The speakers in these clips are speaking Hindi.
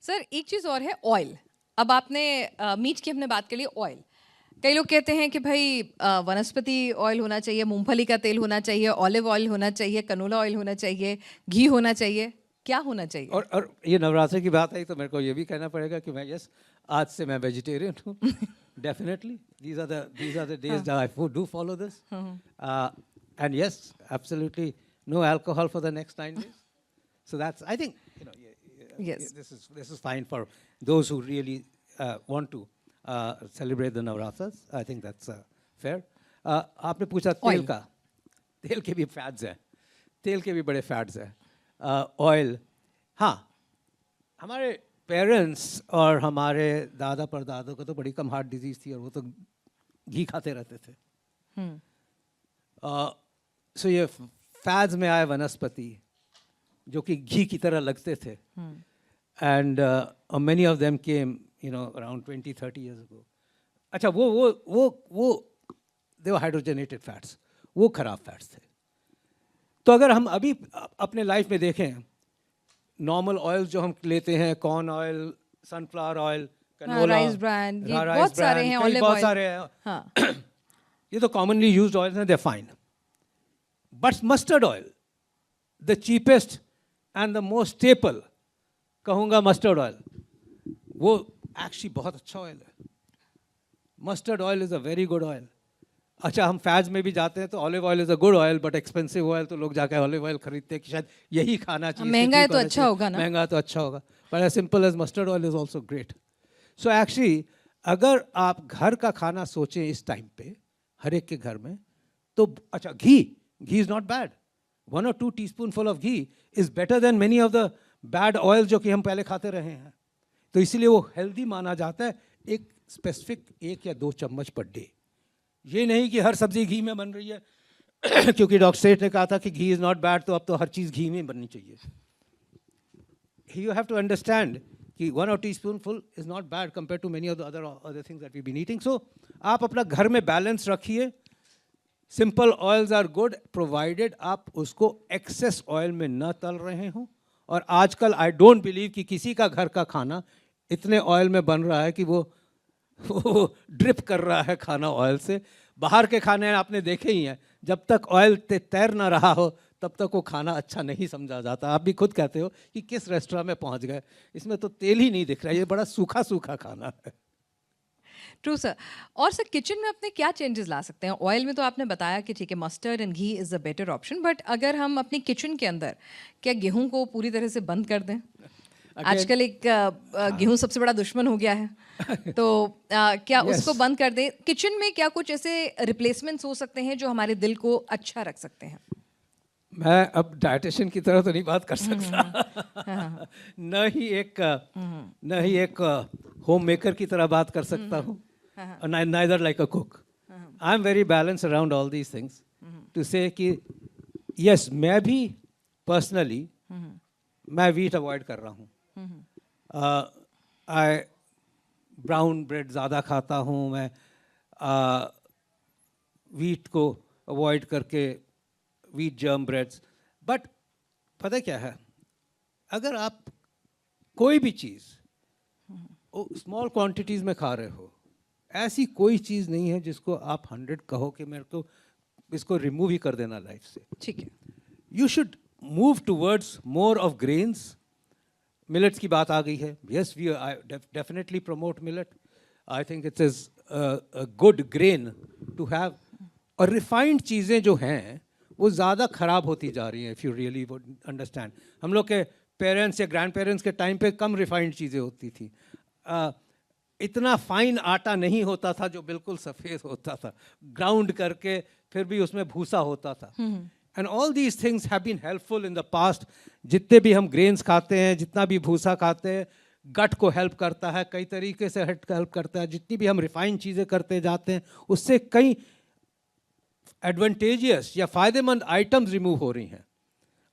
सर एक चीज़ और है ऑयल। अब आपने मीट की हमने बात के लिए ऑयल, कई लोग कहते हैं कि भाई वनस्पति ऑयल होना चाहिए, मूंगफली का तेल होना चाहिए, ऑलिव ऑयल होना चाहिए, कनोला ऑयल होना चाहिए, घी होना चाहिए, क्या होना चाहिए? और ये नवरात्रि की बात आई तो मेरे को ये भी कहना पड़ेगा कि मैं यस आज से मैं वेजिटेरियन हूँ definitely these are the days that I do follow this and yes absolutely no alcohol for the next 9 days so that's I think Yes. this is fine for those who really want to celebrate the Navratras I think that's fair आपने पूछा तेल Oil. का तेल के भी फैट्स हैं तेल के भी बड़े फैट्स हैं ऑयल हाँ हमारे पेरेंट्स और हमारे दादा परदादों को तो बड़ी कम हार्ट डिजीज थी और वो तो घी खाते रहते थे सो ये फैट्स में आए वनस्पति जो कि घी की तरह लगते थे and many of them came around 20-30 years ago अच्छा वो दे वर हाइड्रोजनेटेड फैट्स वो खराब फैट्स थे तो अगर हम अभी अपने लाइफ में देखें नॉर्मल ऑयल जो हम लेते हैं corn oil sunflower oil canola rice brand, ये बहुत सारे हैं, ऑलिव बहुत ऑयल। सारे हैं हाँ। ये तो कॉमनली यूज्ड ऑयल हैं they fine but mustard oil the cheapest and the most staple कहूँगा मस्टर्ड ऑयल वो एक्चुअली बहुत अच्छा ऑयल है mustard oil is a very good oil अच्छा हम फैज में भी जाते हैं तो olive oil is a good oil but expensive oil तो लोग जाकर ऑलिव ऑयल खरीदते हैं कि शायद यही खाना चाहिए महंगा है तो अच्छा होगा ना महंगा तो अच्छा होगा but as simple as mustard oil is also great so actually अगर आप घर का खाना सोचें इस टाइम पे हर एक के घर में तो अच्छा ghee is not bad 1 or 2 teaspoonful of ghee is better than many of the bad oil जो कि हम पहले खाते रहे हैं तो इसीलिए वो हेल्दी माना जाता है एक स्पेसिफिक 1 या 2 चम्मच पर डे ये नहीं कि हर सब्जी घी में बन रही है क्योंकि डॉक्टर सेठ ने कहा था कि घी इज़ नॉट बैड तो अब तो हर चीज़ घी में बननी चाहिए यू हैव टू अंडरस्टैंड कि 1 or 2 teaspoonful is not bad compare to many of the other things that we been eating so आप अपना घर में बैलेंस रखिए simple oils are good provided आप उसको एक्सेस ऑयल में न तल रहे हों और आजकल आई डोंट बिलीव कि किसी का घर का खाना इतने ऑयल में बन रहा है कि वो ड्रिप कर रहा है खाना ऑयल से बाहर के खाने आपने देखे ही हैं जब तक ऑयल तैर ना रहा हो तब तक वो खाना अच्छा नहीं समझा जाता आप भी खुद कहते हो कि किस रेस्टोरेंट में पहुंच गए इसमें तो तेल ही नहीं दिख रहा है ये बड़ा सूखा सूखा खाना है ट्रू सर। और सर किचन में अपने क्या चेंजेस ला सकते हैं? ऑयल में तो आपने बताया कि ठीक है mustard and ghee is a better option, but अगर हम अपनी किचन के अंदर क्या गेहूं को पूरी तरह से बंद कर दें? आजकल एक गेहूं सबसे बड़ा दुश्मन हो गया है तो क्या उसको बंद कर दें? किचन में क्या कुछ ऐसे रिप्लेसमेंट्स हो सकते हैं जो हमारे दिल को अच्छा रख सकते हैं? मैं अब डाइटिशियन की तरह तो नहीं बात कर सकता न ही एक होम मेकर की तरह बात कर सकता हूँ neither like a cook I'm very balanced around all these things to say कि yes मैं भी personally मैं wheat avoid कर रहा हूँ I ब्राउन ब्रेड ज़्यादा खाता हूँ मैं wheat को avoid करके wheat germ breads but पता क्या है अगर आप कोई भी चीज़ स्मॉल क्वांटिटीज़ में खा रहे हो ऐसी कोई चीज़ नहीं है जिसको आप 100 कहो कि मेरे को इसको रिमूव ही कर देना लाइफ से ठीक है you should move towards more of grains millets की बात आ गई है yes we definitely promote millet I think it's is a good grain to have और रिफाइंड चीज़ें जो हैं वो ज़्यादा ख़राब होती जा रही हैं if you really would understand हम लोग के पेरेंट्स या ग्रैंड पेरेंट्स के टाइम पे कम रिफाइंड चीज़ें होती थी इतना फाइन आटा नहीं होता था जो बिल्कुल सफ़ेद होता था ग्राउंड करके फिर भी उसमें भूसा होता था and all these things have been helpful in the past जितने भी हम ग्रेन्स खाते हैं जितना भी भूसा खाते हैं गट को हेल्प करता है कई तरीके से हेल्प करता है जितनी भी हम रिफाइंड चीज़ें करते जाते हैं उससे कई एडवांटेजियस या फ़ायदेमंद आइटम्स रिमूव हो रही हैं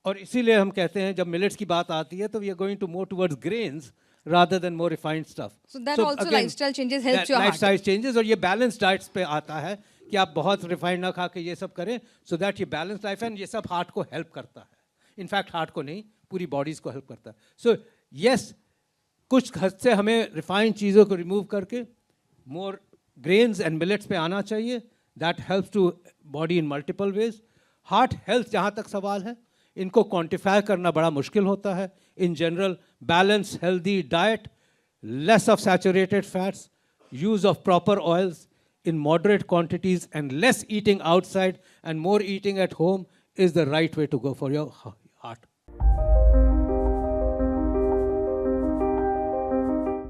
और इसीलिए हम कहते हैं जब मिलेट्स की बात आती है तो we are going to more towards grains rather than more refined stuff. So that also again, lifestyle changes helps your heart. Lifestyle changes और ये balanced diets पे आता है कि आप बहुत refined ना खा के ये सब करें so that ये balanced life and ये सब heart को help करता है. In fact heart को नहीं पूरी bodies को help करता है. So yes कुछ हद से हमें रिफाइंड चीज़ों को रिमूव करके मोर ग्रेन्स एंड मिलेट्स पे आना चाहिए. That helps to body in multiple ways. Heart health जहाँ तक सवाल है, इनको क्वान्टिफाई करना बड़ा मुश्किल होता है. In general balance healthy diet, less of saturated fats, use of proper oils in moderate quantities, and less eating outside and more eating at home is the right way to go for your heart.